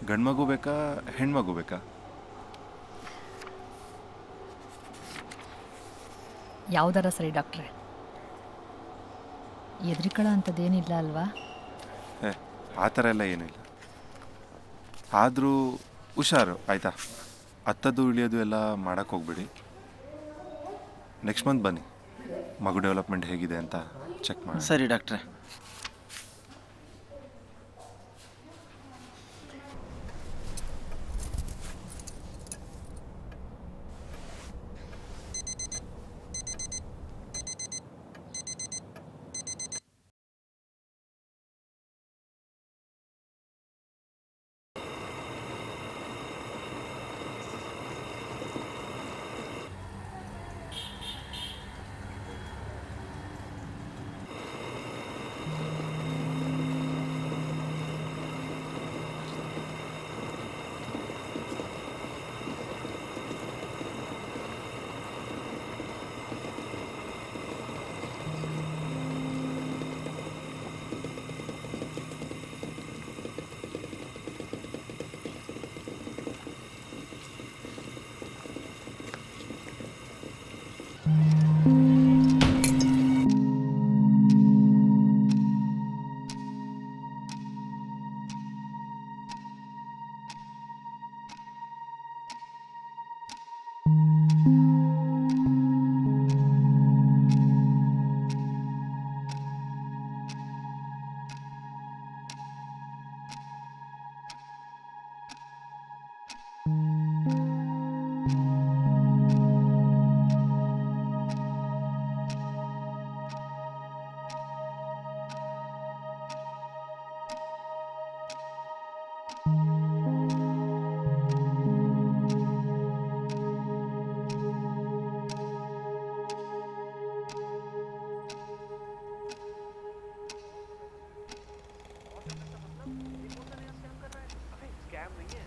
ಗಂಡು ಮಗು ಬೇಕಾ ಹೆಣ್ಮಗು ಬೇಕಾ? ಯಾವುದರ ಸರಿ ಡಾಕ್ಟ್ರೆ, ಎದ್ರಿಕಳ ಅಂಥದ್ದೇನಿಲ್ಲ ಅಲ್ವಾ? ಆ ಥರ ಎಲ್ಲ ಏನಿಲ್ಲ. ಆದರೂ ಹುಷಾರು ಆಯಿತಾ, ಹತ್ತದು ಇಳಿಯೋದು ಎಲ್ಲ ಮಾಡೋಕ್ಕೆ ಹೋಗ್ಬೇಡಿ. ನೆಕ್ಸ್ಟ್ ಮಂತ್ ಬನ್ನಿ, ಮಗು ಡೆವಲಪ್ಮೆಂಟ್ ಹೇಗಿದೆ ಅಂತ ಚೆಕ್ ಮಾಡಿ. ಸರಿ ಡಾಕ್ಟ್ರೆ.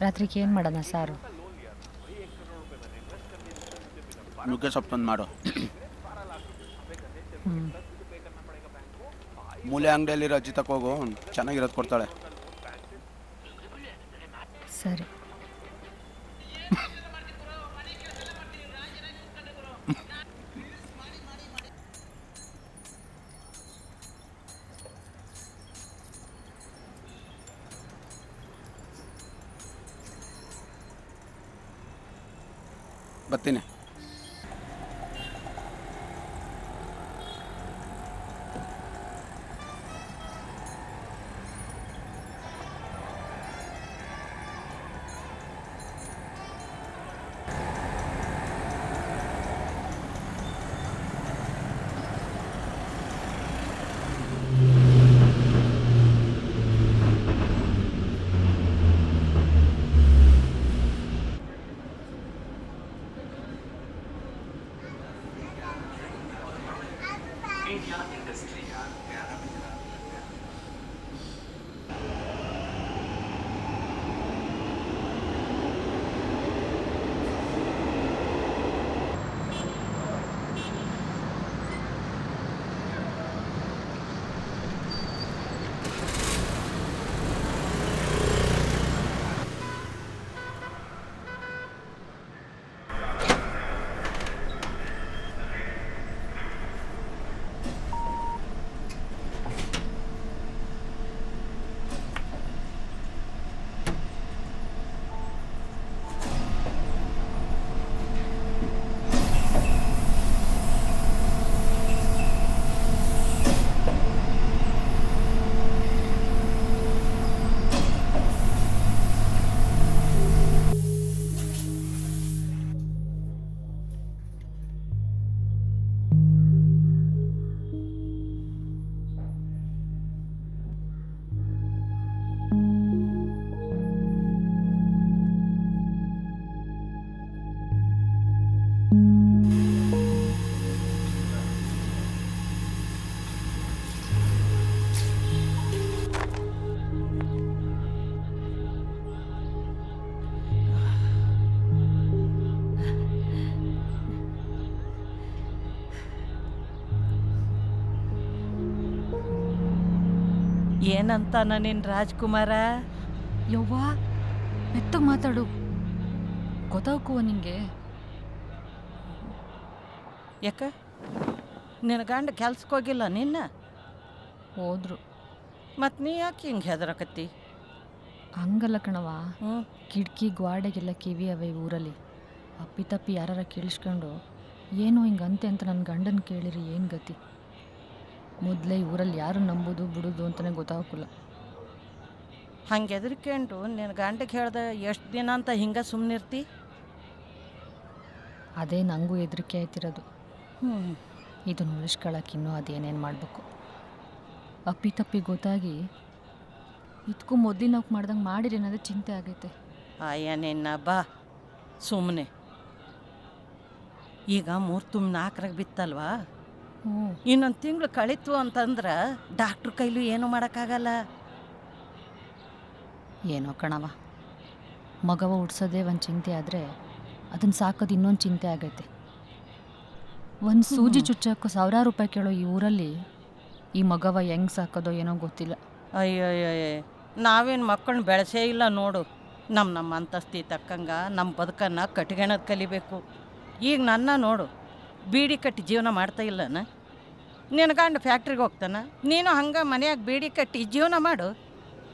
ರಾತ್ರಿಗೆ ಏನು ಮಾಡೋಣ ಸಾರು? ನುಗ್ಗೆ ಸೊಪ್ಪೊಂದು ಮಾಡು. ಮೂಲೆ ಅಂಗಡಿಯಲ್ಲಿರೋ ಅಜ್ಜಿ ತಕೋಗು, ಚೆನ್ನಾಗಿರೋದು ಕೊಡ್ತಾಳೆ. ಸರಿ. ಬರ್ತೀನಿ. ಏನಂತ ನಿನ್ನ ರಾಜ್ಕುಮಾರ? ಯವ್ವ, ಮೆತ್ತಗೆ ಮಾತಾಡು, ಗೊತ್ತಾಗ್ಕುವ ನಿಂಗೆ. ಯಾಕೆ ನಿನ್ನ ಗಂಡ ಕೆಲ್ಸಕ್ಕೆ ಹೋಗಿಲ್ಲ ನಿನ್ನ? ಹೋದ್ರು. ಮತ್ತು ನೀ ಯಾಕೆ ಹಿಂಗೆ ಹೆದರಕತ್ತಿ? ಹಂಗಲ್ಲ ಕಣವ, ಹ್ಞೂ ಕಿಟಕಿ ಗ್ವಾಡೆಗೆಲ್ಲ ಕಿವಿ ಅವೆ ಊರಲ್ಲಿ. ಅಪ್ಪಿತಪ್ಪಿ ಯಾರಾರ ಕೇಳಿಸ್ಕೊಂಡು ಏನೋ ಹಿಂಗಂತೆ ಅಂತ ನನ್ನ ಗಂಡನ ಕೇಳಿರಿ ಏನು ಗತಿ? ಮೊದಲೇ ಊರಲ್ಲಿ ಯಾರು ನಂಬೋದು ಬಿಡೋದು ಅಂತಲೇ ಗೊತ್ತಾಗಲ್ಲ. ಹಂಗೆ ಹೆದರ್ಕೊಂಡು ನಿನ್ನ ಗಂಡಗೆ ಹೇಳ್ದೆ ಎಷ್ಟು ದಿನ ಅಂತ ಹಿಂಗೆ ಸುಮ್ಮನಿರ್ತಿ? ಅದೇ ನನಗೂ ಹೆದರಿಕೆ ಆಯ್ತಿರೋದು. ಹ್ಞೂ ಇದನ್ನು ಉಳಿಸ್ಕೊಳಕ್ಕೆ ಇನ್ನೂ ಅದೇನೇನು ಮಾಡಬೇಕು. ಅಪ್ಪಿತಪ್ಪಿ ಗೊತ್ತಾಗಿ ಇದಕ್ಕೂ ಮೊದಲಿನ ನಾವು ಮಾಡ್ದಂಗೆ ಮಾಡಿರಿ ಅನ್ನೋದೇ ಚಿಂತೆ ಆಗೈತೆ. ಅಯ್ಯ ನಿನ್ನ ಬಾ ಸುಮ್ಮನೆ. ಈಗ 3-4 ಬಿತ್ತಲ್ವಾ, ಹ್ಞೂ, ಇನ್ನೊಂದು ತಿಂಗಳು ಕಳೀತು ಅಂತಂದ್ರೆ ಡಾಕ್ಟ್ರ್ ಕೈಲೂ ಏನೂ ಮಾಡೋಕ್ಕಾಗಲ್ಲ. ಏನೋ ಕಣವ, ಮಗವ ಉಡ್ಸೋದೇ ಒಂದು ಚಿಂತೆ ಆದರೆ ಅದನ್ನು ಸಾಕೋದು ಇನ್ನೊಂದು ಚಿಂತೆ ಆಗೈತೆ. ಒಂದು ಸೂಜಿ ಚುಚ್ಚಾಕೋ ಸಾವಿರಾರು ರೂಪಾಯಿ ಕೇಳೋ ಈ ಊರಲ್ಲಿ ಈ ಮಗವ ಹೆಂಗೆ ಸಾಕೋದೋ ಏನೋ ಗೊತ್ತಿಲ್ಲ. ಅಯ್ಯಯ್ಯಯ್ಯ, ನಾವೇನು ಮಕ್ಕಳನ್ನ ಬೆಳೆಸೇ ಇಲ್ಲ ನೋಡು. ನಮ್ಮ ಅಂತಸ್ತಿ ತಕ್ಕಂಗೆ ನಮ್ಮ ಬದುಕನ್ನು ಕಟ್ಗೆಣದು ಕಲಿಬೇಕು. ಈಗ ನನ್ನ ನೋಡು, ಬೀಡಿ ಕಟ್ಟಿ ಜೀವನ ಮಾಡ್ತಾ ಇಲ್ಲನ? ನಿನ್ನ ಗಂಡ ಫ್ಯಾಕ್ಟ್ರಿಗೆ ಹೋಗ್ತಾನ, ನೀನು ಹಂಗೆ ಮನೆಯಾಗ ಬೀಡಿ ಕಟ್ಟಿ ಜೀವನ ಮಾಡು.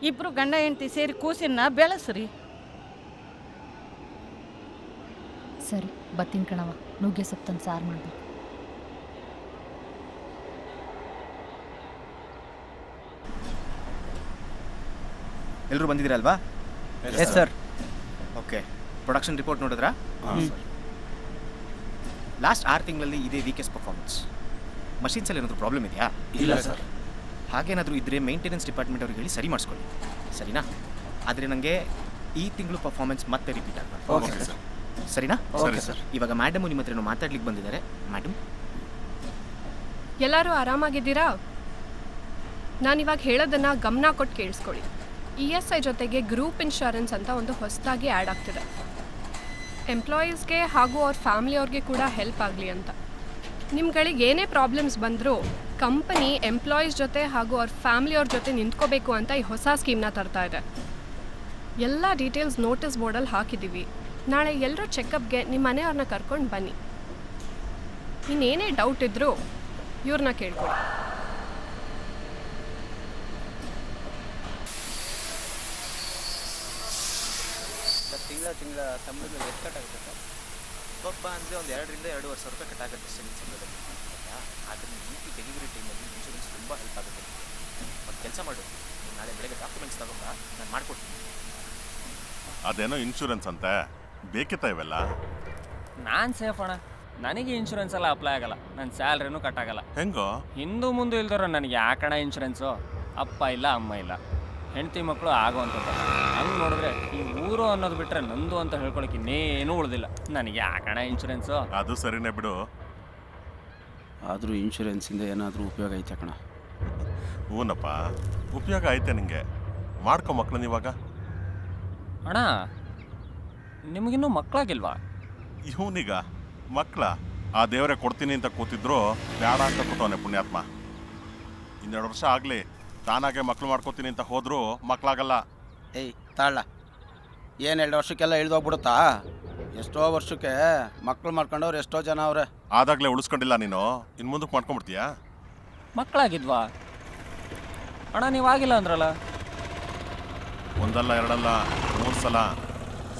ಇಬ್ಬರು ಗಂಡ ಹೆಂಡತಿ ಸೇರಿ ಕೂಸಿನ ಬೆಳೆಸ್ರಿ. ಸರಿ, ಬತ್ತೀನಿ ಕಣವ, ನುಗ್ಗೆ ಸೊಪ್ಪು ತಂದು ಸಾರು ಮಾಡಬೇಕು. ಎಲ್ಲರೂ ಬಂದಿದ್ದೀರಲ್ವಾ? Yes sir. Okay, production report ನೋಡಿದ್ರಾ? ಲಾಸ್ಟ್ 6 ತಿಂಗಳಲ್ಲಿ ಇದೇ ವೀಕೆಸ್ಟ್ ಪರ್ಫಾರ್ಮೆನ್ಸ್. ಮಷೀನ್ಸಲ್ಲಿ ಏನಾದರೂ ಪ್ರಾಬ್ಲಮ್ ಇದೆಯಾ? ಇಲ್ಲ ಸರ್. ಹಾಗೇನಾದರೂ ಇದ್ದರೆ ಮೇಂಟೆನೆನ್ಸ್ ಡಿಪಾರ್ಟ್ಮೆಂಟ್ ಅವ್ರಿಗೆ ಹೇಳಿ ಸರಿ ಮಾಡಿಸ್ಕೊಳ್ಳಿ, ಸರಿನಾ? ಆದರೆ ನನಗೆ ಈ ತಿಂಗಳು ಪರ್ಫಾರ್ಮೆನ್ಸ್ ಮತ್ತೆ ರಿಪೀಟ್ ಆಗಬಾರ್ದು. Okay sir. ಸರಿನಾ? Okay sir. ಇವಾಗ ಮೇಡಮು ನಿಮ್ಮ ಹತ್ರ ಮಾತಾಡ್ಲಿಕ್ಕೆ ಬಂದಿದ್ದಾರೆ. ಮೇಡಮ್, ಎಲ್ಲರೂ ಆರಾಮಾಗಿದ್ದೀರಾ? ನಾನಿವಾಗ ಹೇಳೋದನ್ನು ಗಮನ ಕೊಟ್ಟು ಕೇಳಿಸ್ಕೊಳ್ಳಿ. ESI ಜೊತೆಗೆ ಗ್ರೂಪ್ ಇನ್ಶೂರೆನ್ಸ್ ಅಂತ ಒಂದು ಹೊಸದಾಗಿ ಆ್ಯಡ್ ಆಗ್ತಿದೆ. ಎಂಪ್ಲಾಯೀಸ್ಗೆ ಹಾಗೂ ಅವ್ರ ಫ್ಯಾಮ್ಲಿಯವ್ರಿಗೆ ಕೂಡ ಹೆಲ್ಪ್ ಆಗಲಿ ಅಂತ. ನಿಮ್ಗಳಿಗೆ ಏನೇ ಪ್ರಾಬ್ಲಮ್ಸ್ ಬಂದರೂ ಕಂಪನಿ ಎಂಪ್ಲಾಯೀಸ್ ಜೊತೆ ಹಾಗೂ ಅವ್ರ ಫ್ಯಾಮ್ಲಿಯವ್ರ ಜೊತೆ ನಿಂತ್ಕೋಬೇಕು ಅಂತ ಈ ಹೊಸ ಸ್ಕೀಮ್ನ ತರ್ತಾ ಇದೆ. ಎಲ್ಲ ಡೀಟೇಲ್ಸ್ ನೋಟಿಸ್ ಬೋರ್ಡಲ್ಲಿ ಹಾಕಿದ್ದೀವಿ. ನಾಳೆ ಎಲ್ಲರೂ ಚೆಕಪ್ಗೆ ನಿಮ್ಮ ಮನೆಯವ್ರನ್ನ ಕರ್ಕೊಂಡು ಬನ್ನಿ. ಇನ್ನೇನೇ ಡೌಟ್ ಇದ್ದರೂ ಇವ್ರನ್ನ ಕೇಳ್ಕೊಳ್ಳಿ. ತಿಂಗಳ ಸಂಬಳದಲ್ಲಿ ಎಷ್ಟು ಕಟ್ಟಾಗುತ್ತೆ ಸರ್? ಸ್ವಲ್ಪ ಅಂದರೆ ಒಂದು 2-2.5 ಸಾವಿರ ರೂಪಾಯಿ ಕಟ್ಟಾಗುತ್ತೆ ಅಷ್ಟೇ ನಿಮ್ಮ ಸಂಬಳದಲ್ಲಿ. ಆದರೆ ಈ ಡೆಲಿವರಿ ಟೈಮಲ್ಲಿ ಇನ್ಶೂರೆನ್ಸ್ ತುಂಬ ಹೆಲ್ಪ್ ಆಗುತ್ತೆ. ಒಂದು ಕೆಲಸ ಮಾಡು, ನಾಳೆ ಬೆಳಗ್ಗೆ ಡಾಕ್ಯುಮೆಂಟ್ಸ್ ತಗೊಂಡ ನಾನು ಮಾಡಿಕೊಡ್ತೀನಿ. ಅದೇನೋ ಇನ್ಶೂರೆನ್ಸ್ ಅಂತೆ, ಬೇಕಿತ್ತ ಇವೆಲ್ಲ? ನಾನು ಸೇಫ್ ಅಣ್ಣ, ನನಗೆ ಇನ್ಶೂರೆನ್ಸ್ ಎಲ್ಲ ಅಪ್ಲೈ ಆಗಲ್ಲ, ನನ್ನ ಸ್ಯಾಲ್ರಿನೂ ಕಟ್ಟಾಗಲ್ಲ. ಹೆಂಗೋ? ಹಿಂದೂ ಮುಂದೆ ಇಲ್ದವ್ರು ನನಗೆ ಯಾಕಣ ಇನ್ಶೂರೆನ್ಸು? ಅಪ್ಪ ಇಲ್ಲ, ಅಮ್ಮ ಇಲ್ಲ, ಹೆಂಡತಿ ಮಕ್ಕಳು ಆಗೋವಂಥದ್ದು. ಹಂಗೆ ನೋಡಿದ್ರೆ ಈ ಊರು ಅನ್ನೋದು ಬಿಟ್ಟರೆ ನಂದು ಅಂತ ಹೇಳ್ಕೊಳಕ್ಕೆ ಇನ್ನೇನೂ ಉಳಿದಿಲ್ಲ. ನನಗೆ ಯಾಕಣ ಇನ್ಶೂರೆನ್ಸು? ಅದು ಸರಿನೇ ಬಿಡು. ಆದರೂ ಇನ್ಶೂರೆನ್ಸಿಂದ ಏನಾದರೂ ಉಪಯೋಗ ಐತೆ ಕಣ. ಹೂನಪ್ಪ, ಉಪಯೋಗ ಐತೆ ನಿಂಗೆ. ಮಾಡ್ಕೊ ಮಕ್ಳನ್ನ ಇವಾಗ. ಅಣ್ಣ, ನಿಮಗಿನ್ನೂ ಮಕ್ಕಳಾಗಿಲ್ವಾ? ಇವನೀಗ ಮಕ್ಕಳ ಆ ದೇವರೇ ಕೊಡ್ತೀನಿ ಅಂತ ಕೂತಿದ್ರು ಬೇಡ ಅಂತ ಕೂತವನೆ ಪುಣ್ಯಾತ್ಮ. 2 ವರ್ಷ ಆಗಲಿ ತಾನಾಗೆ ಮಕ್ಳು ಮಾಡ್ಕೋತೀನಿ ಅಂತ ಹೋದರೂ ಮಕ್ಕಳಾಗಲ್ಲ. ಏಯ್ ತಾಳ, ಏನು 2 ವರ್ಷಕ್ಕೆಲ್ಲ ಇಳ್ದೋಗ್ಬಿಡುತ್ತಾ? ಎಷ್ಟೋ ವರ್ಷಕ್ಕೆ ಮಕ್ಕಳು ಮಾಡ್ಕೊಂಡವ್ರು ಎಷ್ಟೋ ಜನ ಅವ್ರೆ. ಆದಾಗಲೇ ಉಳಿಸ್ಕೊಂಡಿಲ್ಲ ನೀನು, ಇನ್ನು ಮುಂದಕ್ಕೆ ಮಾಡ್ಕೊಂಬಿಡ್ತೀಯಾ? ಮಕ್ಕಳಾಗಿದ್ವಾ ಅಣ್ಣ? ನೀವಾಗಿಲ್ಲ ಅಂದ್ರಲ್ಲ. 1 ಅಲ್ಲ 2 ಅಲ್ಲ 3 ಸಲ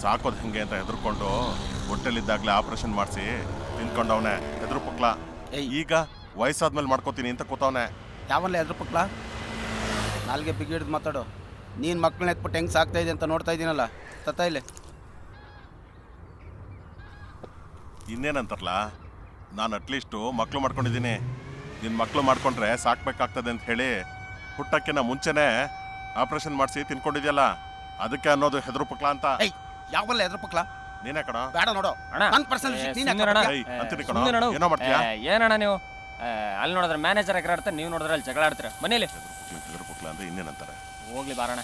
ಸಾಕೋದು ಹೆಂಗೆ ಅಂತ ಹೆದರ್ಕೊಂಡು ಹೊಟ್ಟೆಲಿದ್ದಾಗಲೇ ಆಪ್ರೇಷನ್ ಮಾಡಿಸಿ ತಿನ್ಕೊಂಡವನೆ ಹೆದರು ಪಕ್ಲ. ಈಗ ವಯಸ್ಸಾದ್ಮೇಲೆ ಮಾಡ್ಕೋತೀನಿ ಅಂತ ಕೂತವನೆ. ಯಾವಲ್ಲ ಎದ್ರ ಪಕ್ಲ? ನಾಲ್ಗೆ ಬಿಗಿಡ್ದು ಮಾತಾಡು. ನೀನು ಮಕ್ಕಳನ್ನ ಎತ್ಬಿಟ್ಟು ಹೆಂಗೆ ಸಾಕ್ತಾ ಇದೆ ಅಂತ ನೋಡ್ತಾ ಇದ್ದೀನಲ್ಲ, ತತ್ತ ಇಲ್ಲಿ. ಇನ್ನೇನಂತಾರಲ್ಲ, ನಾನು ಅಟ್ಲೀಸ್ಟು ಮಕ್ಕಳು ಮಾಡ್ಕೊಂಡಿದ್ದೀನಿ. ನಿನ್ನ ಮಕ್ಕಳು ಮಾಡ್ಕೊಂಡ್ರೆ ಸಾಕ್ಬೇಕಾಗ್ತದೆ ಅಂತ ಹೇಳಿ ಹುಟ್ಟಕ್ಕಿಂತ ಮುಂಚೆನೇ ಆಪ್ರೇಷನ್ ಮಾಡಿಸಿ ತಿನ್ಕೊಂಡಿದ್ಯಲ್ಲ, ಅದಕ್ಕೆ ಅನ್ನೋದು ಹೆದರು ಪಕ್ಲ ಅಂತ. ಯಾವಲ್ಲ ಎದ್ರ ಪಕ್ಲ? ನೀನೇ ಕಣ. ಬೇಡ ನೋಡು, ಅಣ್ಣ, ನನ್ನ ಪರ್ಸನಲ್ ಅಂತೀನಿ ಕಣ. ಏನೋ ಮಾಡ್ತೀಯಾ? ಏನಣ್ಣ ನೀವು ಅಲ್ಲಿ ನೋಡಿದ್ರೆ ಮ್ಯಾನೇಜರ್ ಎಗರಾಡ್ತಾರೆ, ನೀವು ನೋಡಿದ್ರೆ ಅಲ್ಲಿ ಜಗಳ ಆಡ್ತೀರ ಮನೇಲಿ. ಹೆದರು ಪಕ್ಲ ಅಂದ್ರೆ ಇನ್ನೇನಂತಾರೆ? ಹೋಗ್ಲಿ ಬಾರಣ.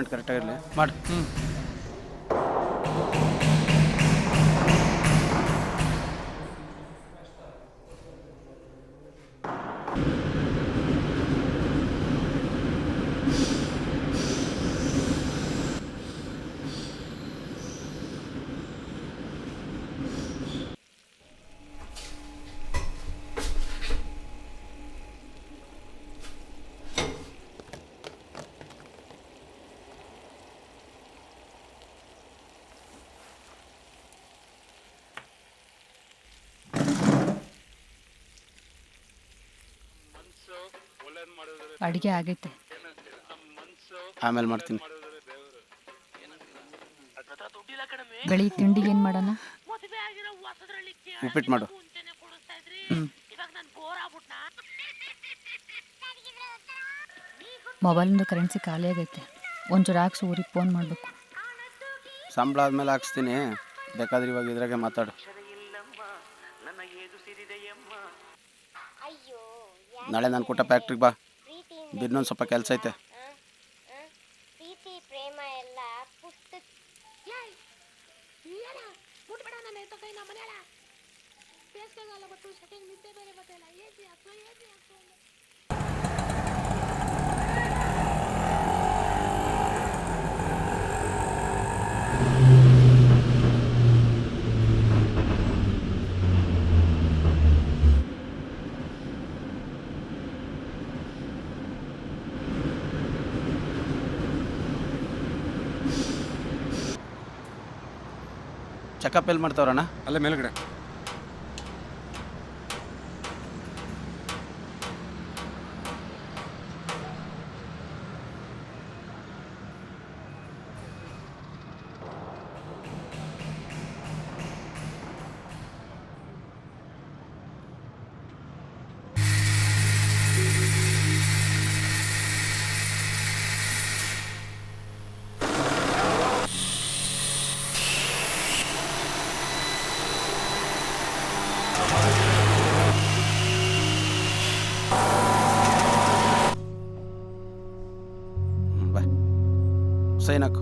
ಪೇಮೆಂಟ್ ಕರೆಕ್ಟಾಗಿರಲಿ ಮಾಡಿ. ಅಡುಗೆ ಆಗೈತೆ. ಆಮೇಲೆ ಮಾಡ್ತೀನಿ. ಬೆಳಿಗ್ಗೆ ತಿಂಡಿಗೆ ಏನು ಮಾಡೋಣ? ಉಪ್ಪಿಟ್ಟು ಮಾಡು. ಮೊಬೈಲಿಂದು ಕರೆನ್ಸಿ ಖಾಲಿ ಆಗೈತೆ. ಒಂಚೂರು ಹಾಕ್ಸಿ ಊರಿಗೆ ಫೋನ್ ಮಾಡಬೇಕು. ಸಂಬಳ ಆದಮೇಲೆ ಹಾಕ್ಸ್ತೀನಿ, ಬೇಕಾದ್ರೆ ಇವಾಗ ಇದ್ರಾಗೆ ಮಾತಾಡು. ನಾಳೆ ನಾನು ಕೊಟ್ಟ ಫ್ಯಾಕ್ಟ್ರಿಗೆ ಬಾ, ಇನ್ನೊಂದು ಸ್ವಲ್ಪ ಕೆಲಸ ಐತೆ. ಪ್ರೀತಿ ಪ್ರೇಮ ಎಲ್ಲ ಪುಸ್ತಕ ಚೆಕಪ್ ಎಲ್ಲಿ ಮಾಡ್ತಾವ್ರಣ್ಣ? ಅಲ್ಲೇ ಮೇಲ್ಗಡೆ. ಬಾ, ಸೈನ್ ಹಾಕು.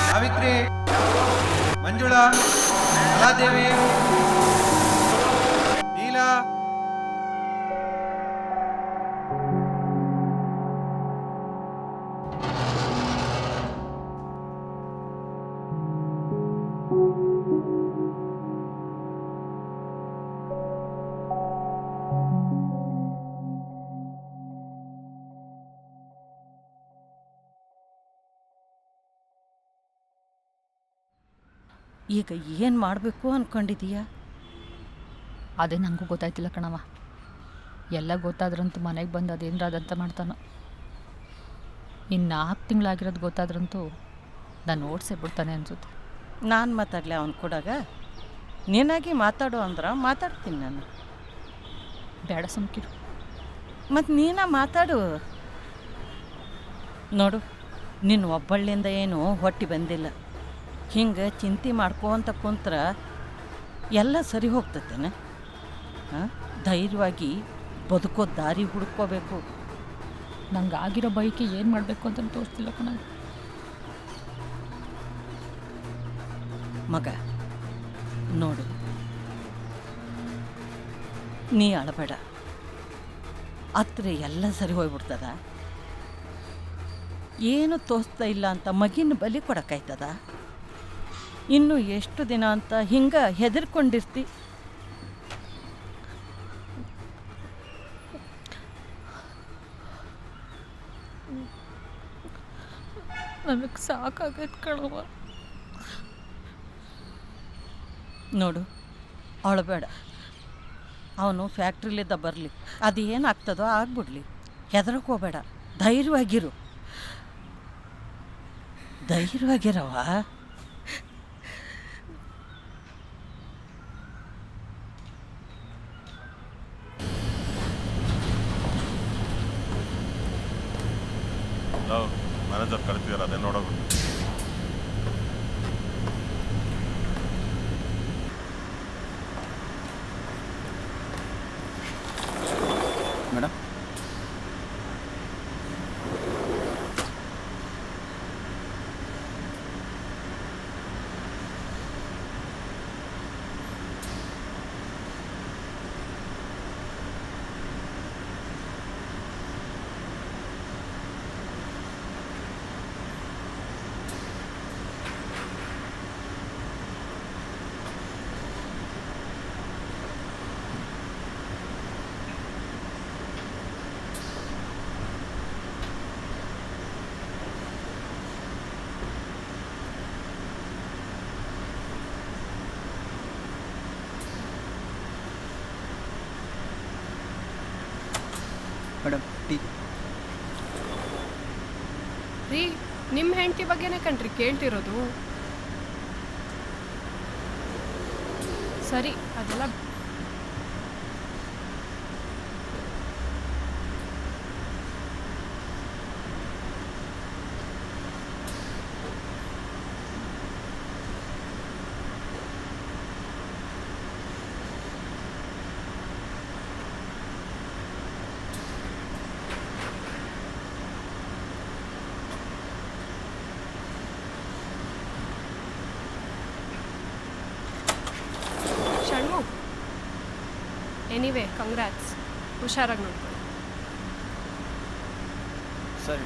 ಸಾವಿತ್ರಿ, ಮಂಜುಳಾ, ಕಲಾದೇವಿ, ನೀಲಾ, ಈಗ ಏನು ಮಾಡಬೇಕು ಅಂದ್ಕೊಂಡಿದೀಯಾ? ಅದೇ ನನಗೂ ಗೊತ್ತಾಯ್ತಿಲ್ಲ ಕಣವ. ಎಲ್ಲ ಗೊತ್ತಾದ್ರಂತೂ ಮನೆಗೆ ಬಂದು ಅದೇನ್ರ ಅದಂತ ಮಾಡ್ತಾನೋ. ಇನ್ನು 4 ತಿಂಗಳಾಗಿರೋದು ಗೊತ್ತಾದ್ರಂತೂ ನಾನು ಓಡಿಸೇ ಬಿಡ್ತಾನೆ ಅನಿಸುತ್ತೆ. ನಾನು ಮಾತಾಡಲಿ ಅವನು ಕೂಡಾಗ? ನೀನಾಗಿ ಮಾತಾಡು ಅಂದ್ರೆ ಮಾತಾಡ್ತೀನಿ ನಾನು. ಬೇಡ ಸುಮ್ಕಿರು. ಮತ್ತು ನೀನ ಮಾತಾಡು. ನೋಡು, ನಿನ್ನ ಒಬ್ಬಳ್ಳಿಂದ ಏನು ಹೊಟ್ಟೆ ಬಂದಿಲ್ಲ. ಹಿಂಗೆ ಚಿಂತೆ ಮಾಡ್ಕೋಂತ ಕುಂತ್ರ ಎಲ್ಲ ಸರಿ ಹೋಗ್ತತೇನೆ. ಧೈರ್ಯವಾಗಿ ಬದುಕೋ ದಾರಿ ಹುಡ್ಕೋಬೇಕು. ನಂಗೆ ಆಗಿರೋ ಬೈಕೆ ಏನು ಮಾಡಬೇಕು ಅಂತ ತೋರಿಸ್ತಿಲ್ಲ ಕಣ. ಮಗ ನೋಡು, ನೀ ಅಳಬೇಡ. ಹತ್ರ ಎಲ್ಲ ಸರಿ ಹೋಗ್ಬಿಡ್ತದ. ಏನು ತೋರಿಸ್ತಾ ಇಲ್ಲ ಅಂತ ಮಗಿನ ಬಲಿ ಕೊಡೋಕ್ಕಾಯ್ತದ? ಇನ್ನು ಎಷ್ಟು ದಿನ ಅಂತ ಹಿಂಗೆ ಹೆದರ್ಕೊಂಡಿರ್ತಿ? ನನಗೆ ಸಾಕಾಗೈತೆ ಕಣವ. ನೋಡು, ಅಳಬೇಡ. ಅವನು ಫ್ಯಾಕ್ಟ್ರಿಲಿದ್ದ ಬರಲಿ, ಅದು ಏನಾಗ್ತದೋ ಆಗ್ಬಿಡ್ಲಿ. ಹೆದರಕ್ಕೆ ಹೋಗಬೇಡ, ಧೈರ್ಯವಾಗಿರು. ಧೈರ್ಯವಾಗಿರವ. ಲವ್ ಮ್ಯಾನೇಜರ್ ಕರಿತಿದಾರೆ, ಅದೇ ನೋಡೋದು. Madam, madam tea. ರೀ, ನಿಮ್ಮ ಹೆಂಡತಿ ಬಗ್ಗೆನೇ ಕಣ್ರಿ ಕೇಳ್ತಿರೋದು. ಸರಿ, ಅದೆಲ್ಲ ಷಣ್ಮು. Anyway, congrats. ಹುಷಾರಾಗಿ ನೋಡ್ಕೊಳ್ಳಿ. ಸರಿ.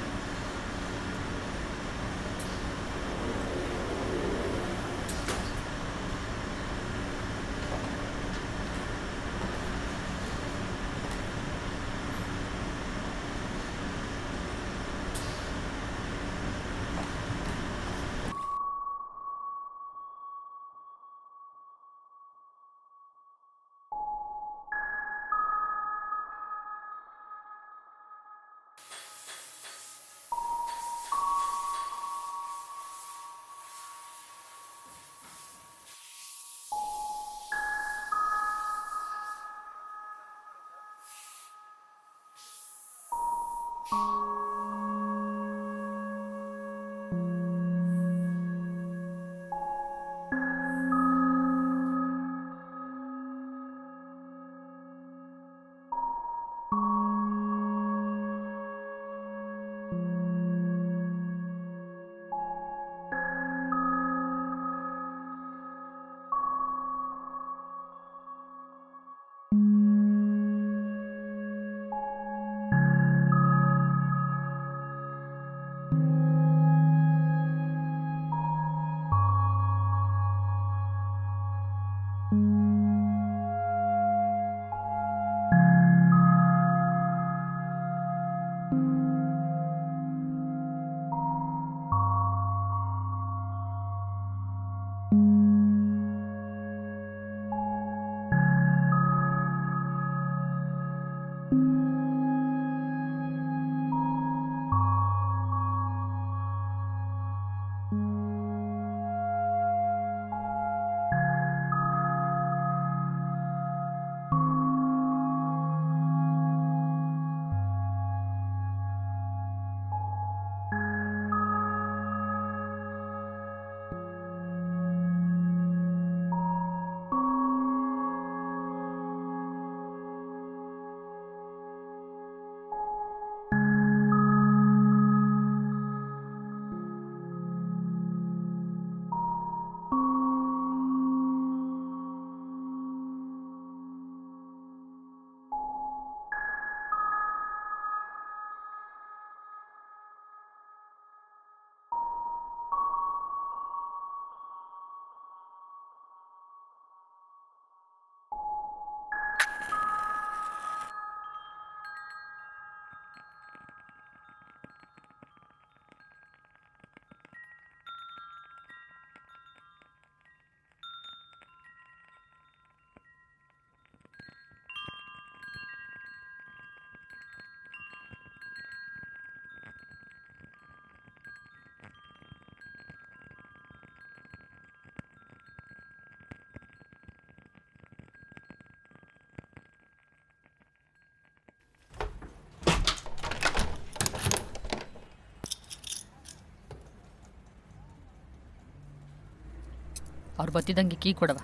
ಅವ್ರು ಬತ್ತಿದಂಗೆ ಕೀ ಕೊಡವ.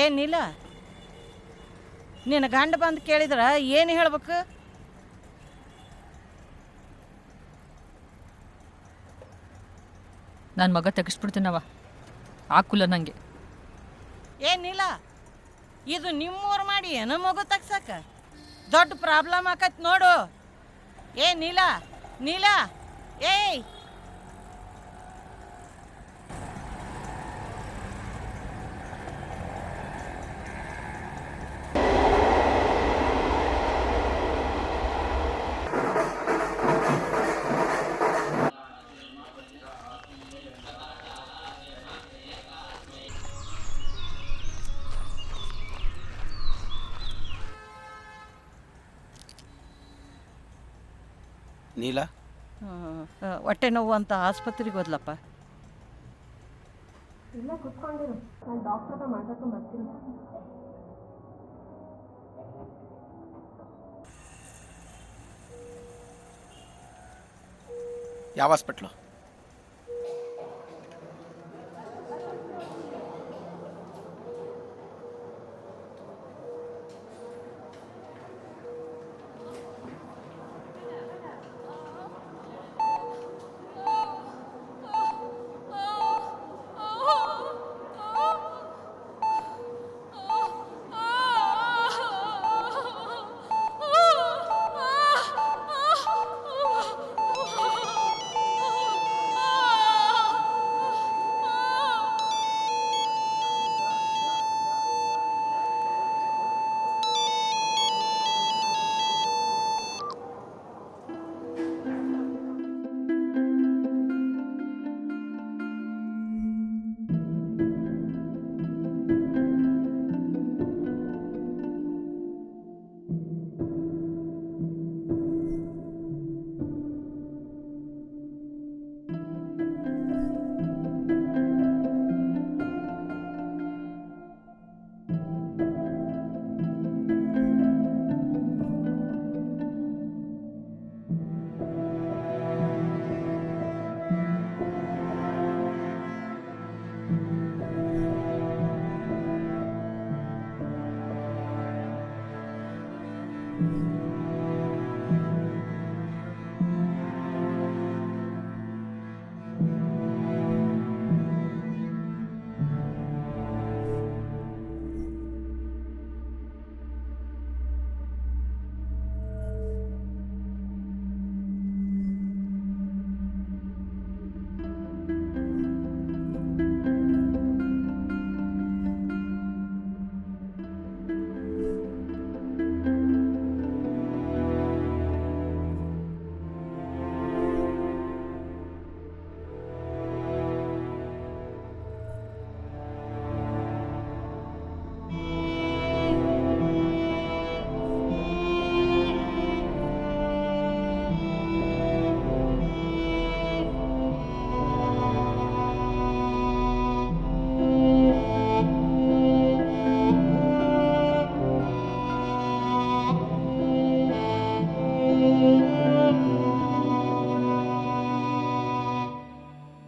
ಏನಿಲ್ಲ, ನಿನ್ನ ಗಂಡ ಬಂದು ಕೇಳಿದ್ರ ಏನು ಹೇಳ್ಬೇಕು? ನನ್ನ ಮಗ ತೆಗಿಸ್ಬಿಡ್ತೀನವ, ಆಕುಲ್ಲ ನನಗೆ. ಏನಿಲ್ಲ, ಇದು ನಿಮ್ಮೂರು ಮಾಡಿ ಏನೋ ಮಗು ತಗ್ಸಕ್ಕ ದೊಡ್ಡ ಪ್ರಾಬ್ಲಮ್ ಆಕತ್ ನೋಡು. ನೀಲ ನೀಲ, ಏಯ್ ನೀಲ, ಹೊಟ್ಟೆ ನೋವು ಅಂತ ಆಸ್ಪತ್ರೆಗೆ ಹೋದ್ಲಪ್ಪ. ಇಲ್ಲ ಕುತ್ಕೊಂಡಿರು, ನಾನು ಡಾಕ್ಟರ್ ಹತ್ರ ಮಾತಾಡ್ಕೊಂಡು ಬರ್ತೀನಿ. ಯಾವ ಹಾಸ್ಪಿಟ್ಲು?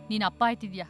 ನೀನು ಅಪ್ಪ ಆಯ್ತಿದ್ಯಾ?